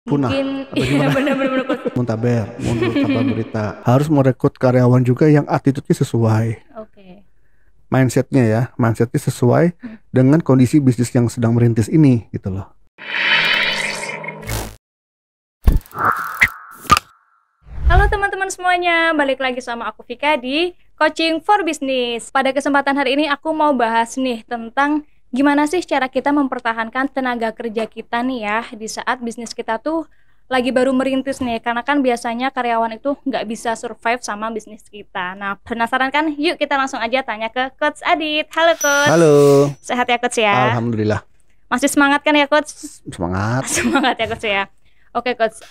Punah Mungkin atau iya gimana? benar-benar Coach. Muntaber, mundur tanpa berita. Harus merekrut karyawan juga yang attitude-nya sesuai. Oke. Mindsetnya ya, mindsetnya sesuai Hmm. dengan kondisi bisnis yang sedang merintis ini gitu loh. Halo teman-teman semuanya, balik lagi sama aku Vika di Coaching for Business. Pada kesempatan hari ini aku mau bahas nih tentang gimana sih cara kita mempertahankan tenaga kerja kita nih ya di saat bisnis kita tuh lagi baru merintis nih, karena kan biasanya karyawan itu nggak bisa survive sama bisnis kita. Nah, penasaran kan? Yuk kita langsung aja tanya ke Coach Adit. Halo Coach. Halo. Sehat ya Coach ya? Alhamdulillah. Masih semangat kan ya Coach? Semangat. Semangat ya Coach ya. Oke Coach,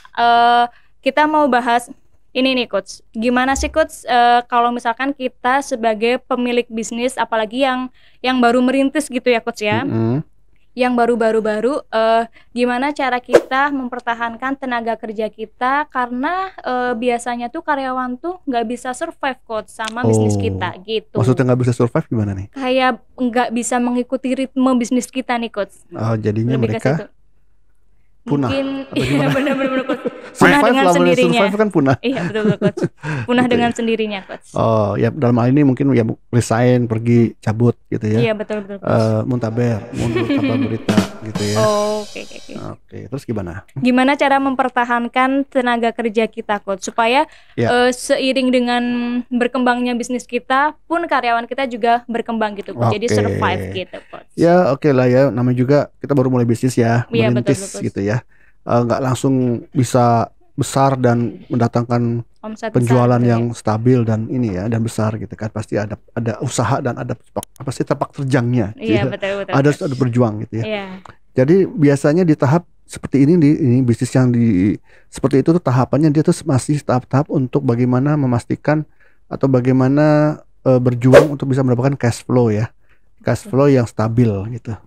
kita mau bahas ini nih Coach. Gimana sih Coach kalau misalkan kita sebagai pemilik bisnis, apalagi yang baru merintis gitu ya Coach ya? Yang baru-baru gimana cara kita mempertahankan tenaga kerja kita, karena biasanya tuh karyawan tuh nggak bisa survive Coach sama bisnis kita gitu. Maksudnya nggak bisa survive gimana nih? Kayak nggak bisa mengikuti ritme bisnis kita nih Coach. Jadinya Lebih ke mereka situ. punah Mungkin atau gimana? benar-benar Coach. Punah Survive dengan lah, sendirinya. survive kan punah. Iya betul Coach. Punah Gitu dengan ya. sendirinya Coach. Oh ya, dalam hal ini mungkin ya resign, pergi, cabut gitu ya. Iya betul Coach. Muntaber, mundur tanpa berita gitu ya. Oke. Oke, terus gimana? Gimana cara mempertahankan tenaga kerja kita Coach, supaya Ya. seiring dengan berkembangnya bisnis kita pun karyawan kita juga berkembang gitu Coach. Jadi Oke. survive gitu Coach. Ya oke lah ya, namanya juga kita baru mulai bisnis ya, Iya, merintis betul. gitu ya. Nggak langsung bisa besar dan mendatangkan Omset penjualan besar, gitu yang stabil dan ini ya, dan besar gitu kan. Pasti ada usaha dan ada apa sih, tapak terjangnya ya. Iya gitu. betul Ada Coach. berjuang gitu ya. Iya. Jadi biasanya di tahap seperti ini bisnis yang seperti itu tuh tahapannya dia tuh masih tahap-tahap untuk bagaimana memastikan atau bagaimana berjuang untuk bisa mendapatkan cash flow ya. Cash flow yang stabil gitu.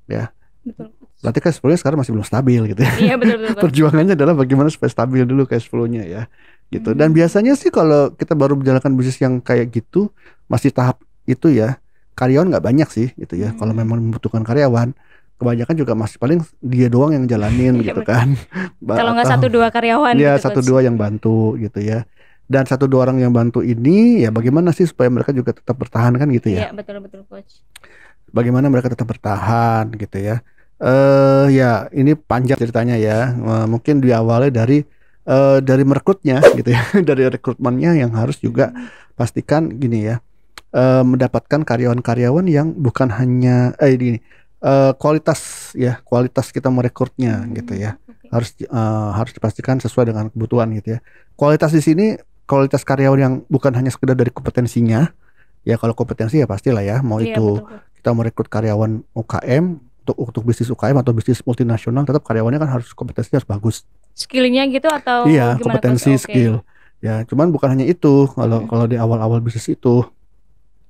Ya. Betul. Berarti cash flow-nya sekarang masih belum stabil gitu ya. Iya betul Coach. Perjuangannya adalah bagaimana supaya stabil dulu cash flow-nya ya. Gitu. Dan biasanya sih kalau kita baru menjalankan bisnis yang kayak gitu masih tahap itu ya, karyawan nggak banyak sih gitu ya. Kalau memang membutuhkan karyawan, kebanyakan juga masih paling dia doang yang jalanin Iya, gitu betul. kan. Kalau nggak 1-2 karyawan ya, gitu 1-2 yang bantu gitu ya. Dan 1-2 orang yang bantu ini ya bagaimana sih supaya mereka juga tetap bertahan kan gitu ya. Iya betul Coach. Bagaimana mereka tetap bertahan gitu ya. Ya ini panjang ceritanya ya. Mungkin diawali dari merekrutnya gitu ya. Dari rekrutmennya yang harus juga pastikan gini ya, mendapatkan karyawan-karyawan yang bukan hanya kualitas kita merekrutnya gitu ya. Harus dipastikan sesuai dengan kebutuhan gitu ya. Kualitas di sini kualitas karyawan yang bukan hanya sekedar dari kompetensinya. Ya kalau kompetensi ya pastilah ya, mau Iya, itu betul. kita merekrut karyawan UKM untuk bisnis UKM atau bisnis multinasional, tetap karyawannya kan harus kompetensinya harus bagus. Skillnya gitu atau Iya, gimana kompetensi, Coach? skill. Ya, cuman bukan hanya itu. Kalau di awal-awal bisnis itu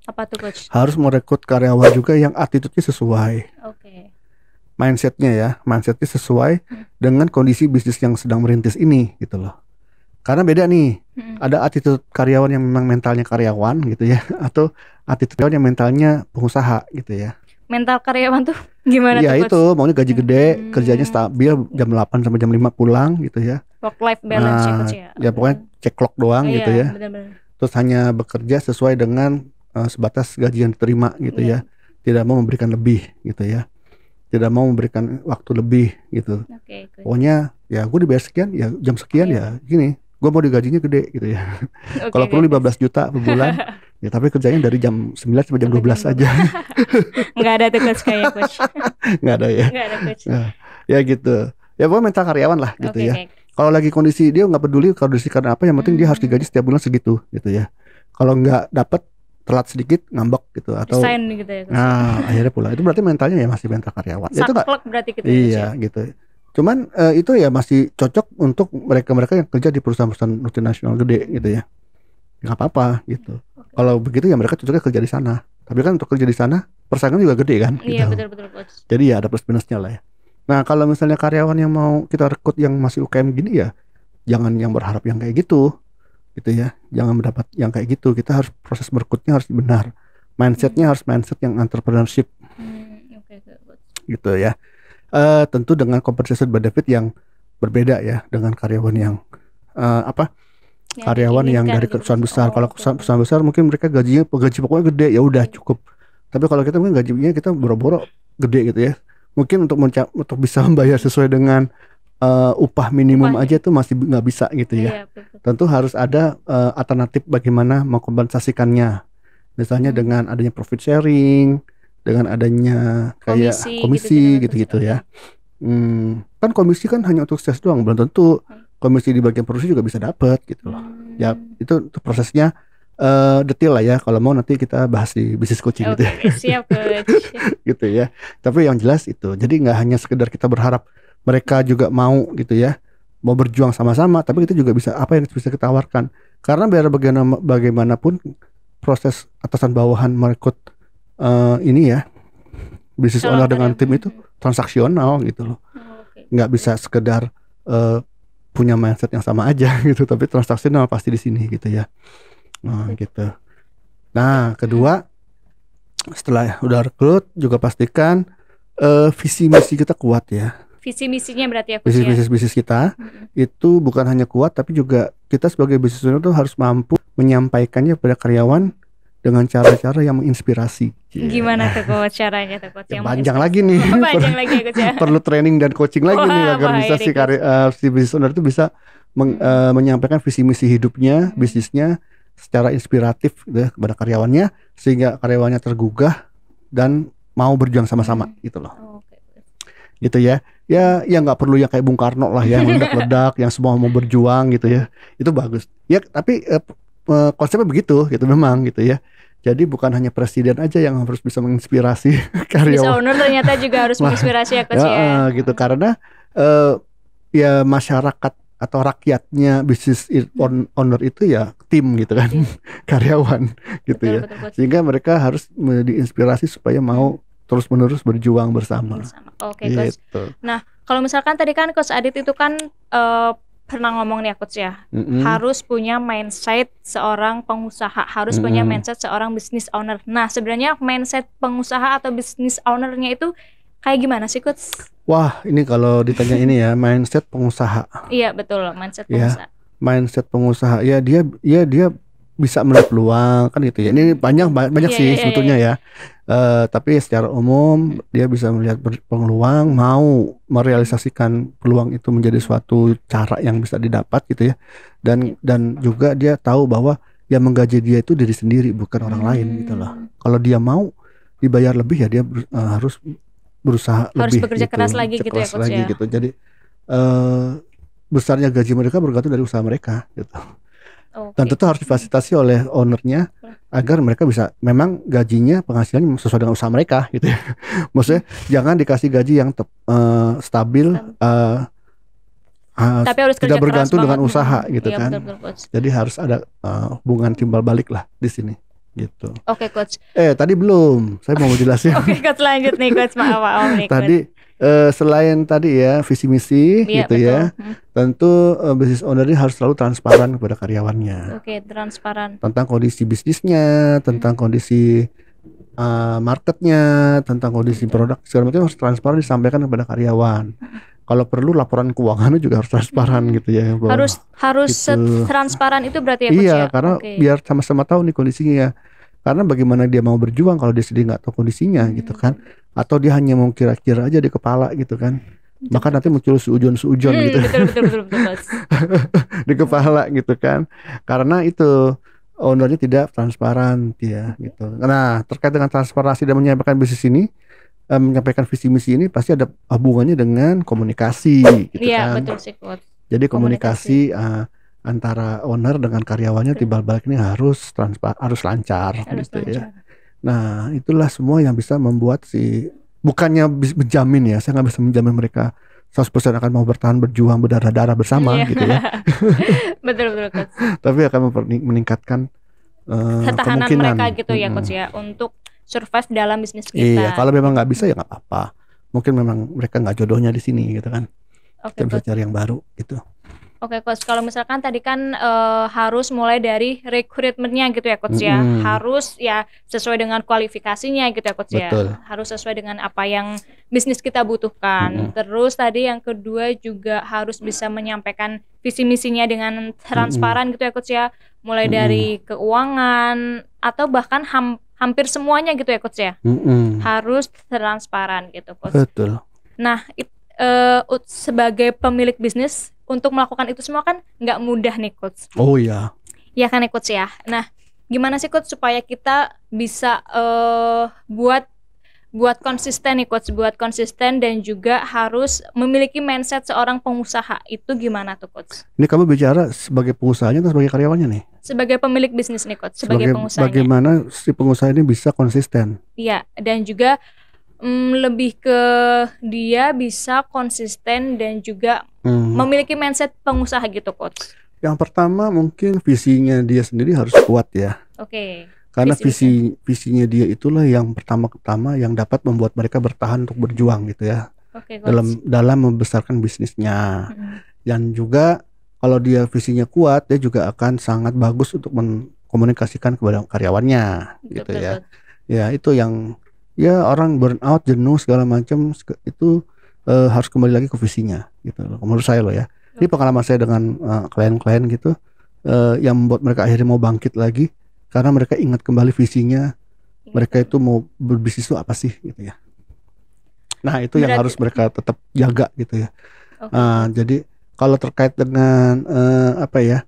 Apa tuh Coach? harus merekrut karyawan juga yang attitude-nya sesuai. Oke. Mindsetnya sesuai dengan kondisi bisnis yang sedang merintis ini gitu loh. Karena beda nih. Ada attitude karyawan yang memang mentalnya karyawan gitu ya, atau attitude karyawan yang mentalnya pengusaha gitu ya. Mental karyawan tuh gimana Ya tuh Coach? itu maunya gaji gede, kerjanya stabil, jam 8 sampai jam 5 pulang gitu ya. Work life balance ya Coach ya. Ya pokoknya cek clock doang gitu ya. Benar-benar. Terus hanya bekerja sesuai dengan sebatas gaji yang diterima gitu ya. Tidak mau memberikan lebih gitu ya. Tidak mau memberikan waktu lebih gitu. Oke, Pokoknya ya gue dibayar sekian ya, jam sekian ya gini. Gue mau digajinya gede gitu ya. Kalau perlu 15 juta per bulan. Ya tapi kerjanya dari jam 9 sampai jam 12 aja. Nggak ada tuh Coach kayak Coach. Nggak ada ya. Nggak ada Coach. Ya gitu. Ya pokoknya mental karyawan lah gitu ya. Kalau lagi kondisi dia nggak peduli kondisi karena apa, yang penting dia harus digaji setiap bulan segitu gitu ya. Kalau nggak dapat, telat sedikit ngambek gitu atau Resign gitu ya Coach. Nah akhirnya pulang. Itu berarti mentalnya ya masih mental karyawan. Itu nggak? Saklek berarti gitu ya, Iya gitu. Cuman itu ya masih cocok untuk mereka-mereka yang kerja di perusahaan-perusahaan multinasional gede gitu ya. Nggak apa-apa gitu. Kalau begitu ya mereka cocoknya kerja di sana. Tapi kan untuk kerja di sana persaingan juga gede kan. Iya gitu. betul Coach. Jadi ya ada plus minusnya lah ya. Nah kalau misalnya karyawan yang mau kita rekrut yang masih UKM gini ya, jangan yang berharap yang kayak gitu ya. Jangan mendapat yang kayak gitu. Kita harus proses merekrutnya harus benar. Mindsetnya harus mindset yang entrepreneurship. Oke, Gitu ya. Tentu dengan compensation benefit yang berbeda ya dengan karyawan yang karyawan yang diinginkan dari gitu. perusahaan besar. Kalau Oke. perusahaan besar mungkin mereka gaji pokoknya gede, ya udah cukup. Tapi kalau kita mungkin gajinya kita boro-boro gede gitu ya. Mungkin untuk bisa membayar sesuai dengan upah minimum Upahnya. aja tuh masih nggak bisa gitu ya. Iya, betul. Tentu harus ada alternatif bagaimana mengkompensasikannya. Misalnya dengan adanya profit sharing, dengan adanya kayak Komisi komisi gitu-gitu, gitu-gitu Coach. ya. Kan komisi kan hanya untuk sales doang, belum tentu komisi di bagian produksi juga bisa dapat gitu loh. Ya itu prosesnya detail lah ya. Kalau mau nanti kita bahas di bisnis coaching gitu Oke, ya. siap Coach. Gitu ya. Tapi yang jelas itu, jadi nggak hanya sekedar kita berharap mereka juga mau gitu ya, mau berjuang sama-sama, tapi kita juga bisa apa yang bisa kita tawarkan. Karena biar bagaimanapun proses atasan bawahan merekrut ini ya, bisnis Calon owner dengan tim karyawan. itu transaksional gitu loh. Oke. Nggak bisa sekedar punya mindset yang sama aja gitu, tapi transaksional pasti di sini gitu ya. Gitu. Nah, kedua, setelah udah rekrut juga pastikan visi misi kita kuat ya. Visi misinya berarti ya Coach ya. Bisnis kita itu bukan hanya kuat, tapi juga kita sebagai business owner tuh harus mampu menyampaikannya pada karyawan dengan cara-cara yang menginspirasi. Gimana tuh Coach caranya tuh Coach? Ya, panjang lagi nih. Panjang lagi ya Coach ya. Perlu training dan coaching lagi nih Wah, agar bisa bahaya si business owner itu bisa menyampaikan visi misi hidupnya, bisnisnya secara inspiratif gitu ya, kepada karyawannya, sehingga karyawannya tergugah dan mau berjuang sama-sama gitu loh. Oke. Gitu ya. Ya nggak perlu yang kayak Bung Karno lah ya, meledak-ledak yang semua mau berjuang gitu ya. Itu bagus. Ya tapi konsepnya begitu gitu memang gitu ya. Jadi bukan hanya presiden aja yang harus bisa menginspirasi Business karyawan. owner ternyata juga harus menginspirasi ya Coach ya. Gitu karena ya masyarakat atau rakyatnya bisnis owner itu ya tim gitu kan, karyawan gitu ya. Betul, Coach. Sehingga mereka harus diinspirasi supaya mau terus-menerus berjuang bersama. Oke, Coach. Gitu. Nah, kalau misalkan tadi kan Coach Adit itu kan pernah ngomong nih ya Coach ya, harus punya mindset seorang pengusaha, harus punya mindset seorang business owner. Nah, sebenarnya mindset pengusaha atau business ownernya itu kayak gimana sih Coach? Wah, ini kalau ditanya ini ya, mindset pengusaha. Iya, betul, mindset pengusaha. Ya, mindset pengusaha. Ya dia bisa melihat peluang kan gitu ya. Ini banyak sih sebetulnya ya. Tapi secara umum dia bisa melihat peluang, mau merealisasikan peluang itu menjadi suatu cara yang bisa didapat gitu ya. Dan juga dia tahu bahwa yang menggaji dia itu diri sendiri, bukan orang lain gitu loh. Kalau dia mau dibayar lebih ya dia harus berusaha harus lebih bekerja gitu, keras lagi gitu ya Coach ya. gitu. Jadi besarnya gaji mereka bergantung dari usaha mereka gitu. Dan tentu harus difasilitasi oleh ownernya agar mereka bisa memang gajinya penghasilannya sesuai dengan usaha mereka gitu ya. Maksudnya jangan dikasih gaji yang stabil tapi harus tidak kerja bergantung keras dengan banget. usaha gitu Iya, kan. betul, Coach. Jadi harus ada hubungan timbal balik lah di sini gitu. Oke, Coach. Tadi belum, saya mau jelasin. Oke, Coach, lanjut nih Coach, maaf nih Coach. Tadi selain tadi ya visi misi Iya, gitu betul. ya, tentu business owner ini harus selalu transparan kepada karyawannya. Oke, transparan. Tentang kondisi bisnisnya, tentang kondisi marketnya, tentang kondisi produk segala macam harus transparan disampaikan kepada karyawan. Kalau perlu laporan keuangannya juga harus transparan gitu ya. Harus gitu. transparan itu berarti ya Coach Iya, ya? karena biar sama-sama tahu nih kondisinya. Karena bagaimana dia mau berjuang kalau dia sendiri nggak tahu kondisinya gitu kan? Atau dia hanya mau kira-kira aja di kepala gitu kan? Maka nanti muncul suujon gitu. Betul Coach. Di kepala gitu kan? Karena itu ownernya tidak transparan ya gitu. Nah, terkait dengan transparansi dan menyampaikan bisnis ini, menyampaikan visi misi ini pasti ada hubungannya dengan komunikasi gitu Iya, kan. betul sih Coach. Jadi komunikasi antara owner dengan karyawannya timbal balik ini harus lancar gitu ya. Nah, itulah semua yang bisa membuat bukannya menjamin ya, saya nggak bisa menjamin mereka 100% akan mau bertahan berjuang berdarah-darah bersama gitu ya. Betul Coach. Tapi akan meningkatkan ketahanan kemungkinan mereka gitu ya Coach ya, untuk survive dalam bisnis kita. Iya, kalau memang nggak bisa ya nggak apa-apa. Mungkin memang mereka nggak jodohnya di sini gitu kan. Oke, kita bisa cari yang baru gitu. Oke coach, kalau misalkan tadi kan harus mulai dari rekrutmennya gitu ya coach ya, harus ya sesuai dengan kualifikasinya gitu ya coach ya, Betul. harus sesuai dengan apa yang bisnis kita butuhkan. Terus tadi yang kedua juga harus bisa menyampaikan visi misinya dengan transparan gitu ya coach ya, mulai dari keuangan atau bahkan hampir semuanya gitu ya coach ya, harus transparan gitu coach. Betul. Nah, sebagai pemilik bisnis untuk melakukan itu semua kan nggak mudah nih coach. Oh iya. Ya kan ya coach ya. Nah, gimana sih coach supaya kita bisa buat konsisten nih coach, buat konsisten dan juga harus memiliki mindset seorang pengusaha itu gimana tuh coach? Ini kamu bicara sebagai pengusahanya atau sebagai karyawannya nih? Sebagai pemilik bisnis nih coach, sebagai pengusahanya. Bagaimana si pengusaha ini bisa konsisten? Iya, dan juga lebih ke dia bisa konsisten dan juga memiliki mindset pengusaha gitu coach. Yang pertama mungkin visinya dia sendiri harus kuat ya. Oke. Karena visinya dia itulah yang pertama-tama yang dapat membuat mereka bertahan untuk berjuang gitu ya. Oke, coach. dalam membesarkan bisnisnya. Dan juga kalau dia visinya kuat, dia juga akan sangat bagus untuk mengkomunikasikan kepada karyawannya gitu ya. Ya itu yang ya orang burnout, jenuh segala macam itu harus kembali lagi ke visinya gitu loh. Menurut saya loh ya. Ini pengalaman saya dengan klien-klien gitu yang membuat mereka akhirnya mau bangkit lagi karena mereka ingat kembali visinya. Mereka itu mau berbisnis itu apa sih gitu ya. Nah, itu yang harus mereka tetap jaga gitu ya. Jadi kalau terkait dengan apa ya,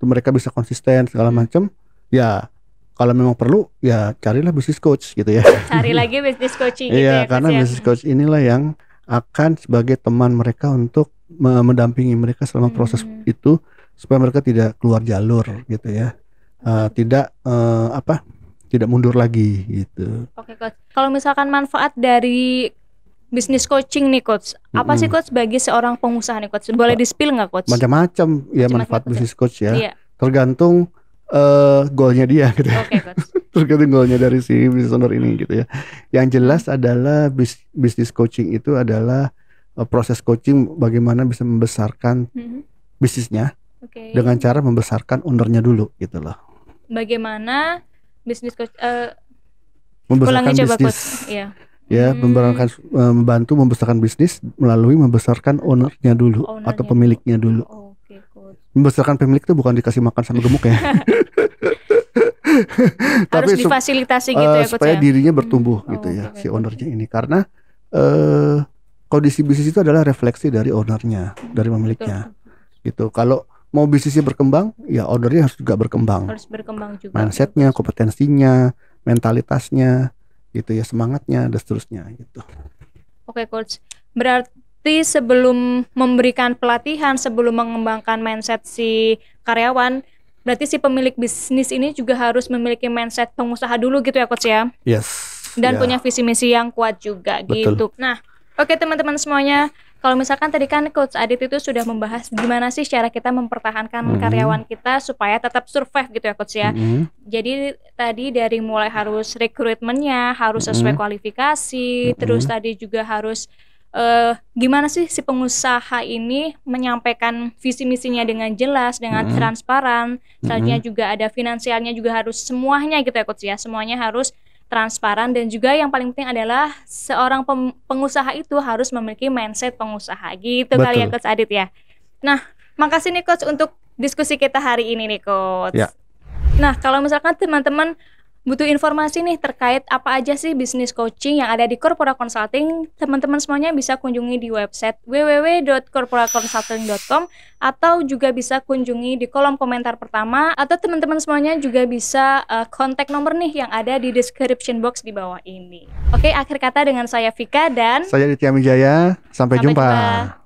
mereka bisa konsisten segala macam, ya kalau memang perlu ya carilah bisnis coach gitu ya. Cari lagi bisnis coaching gitu ya. ya. Karena bisnis coach inilah yang akan sebagai teman mereka untuk mendampingi mereka selama proses itu supaya mereka tidak keluar jalur gitu ya. Tidak mundur lagi gitu. Oke coach. Kalau misalkan manfaat dari bisnis coaching nih coach, apa sih coach bagi seorang pengusaha nih coach? Boleh di-spill nggak coach? Macam-macam ya manfaat bisnis coach ya. Iya. Tergantung goalnya dia gitu ya. Oke coach. Tergantung goalnya dari si business owner ini gitu ya. Yang jelas adalah bisnis coaching itu adalah proses coaching bagaimana bisa membesarkan bisnisnya dengan cara membesarkan ownernya dulu gitu loh. Bagaimana bisnis coach membesarkan bisnis, ya, membantu membesarkan bisnis melalui membesarkan ownernya dulu atau pemiliknya dulu. Membesarkan pemilik itu bukan dikasih makan sama gemuk ya. Tapi harus difasilitasi gitu ya coach supaya ya? Dirinya bertumbuh gitu ya si ownernya ini, karena kondisi bisnis itu adalah refleksi dari ownernya, dari pemiliknya. Gitu. Kalau mau bisnisnya berkembang, ya ownernya harus juga berkembang. Harus berkembang juga. Mindsetnya, kompetensinya, mentalitasnya, gitu ya, semangatnya, dan seterusnya gitu. Oke coach, berarti sebelum memberikan pelatihan, sebelum mengembangkan mindset si karyawan, berarti si pemilik bisnis ini juga harus memiliki mindset pengusaha dulu gitu ya coach ya? Yes. Dan punya visi misi yang kuat juga. Betul. Gitu. Nah, oke teman-teman semuanya. Kalau misalkan tadi kan Coach Adit itu sudah membahas gimana sih cara kita mempertahankan karyawan kita supaya tetap survive gitu ya Coach ya. Jadi tadi dari mulai harus rekrutmennya harus sesuai kualifikasi, terus tadi juga harus gimana sih si pengusaha ini menyampaikan visi misinya dengan jelas, dengan transparan. Selanjutnya juga ada finansialnya juga harus semuanya gitu ya Coach ya. Semuanya harus transparan, dan juga yang paling penting adalah seorang pengusaha itu harus memiliki mindset pengusaha gitu. Betul. Kali ya Coach Adit ya. Nah, makasih nih Coach untuk diskusi kita hari ini nih Coach. Ya. Nah, kalau misalkan teman-teman butuh informasi nih terkait apa aja sih bisnis coaching yang ada di Corpora Consulting, teman-teman semuanya bisa kunjungi di website www.corporaconsulting.com atau juga bisa kunjungi di kolom komentar pertama, atau teman-teman semuanya juga bisa kontak nomor nih yang ada di description box di bawah ini. Oke, akhir kata dengan saya Vika dan saya Ditya Mijaya. Sampai jumpa.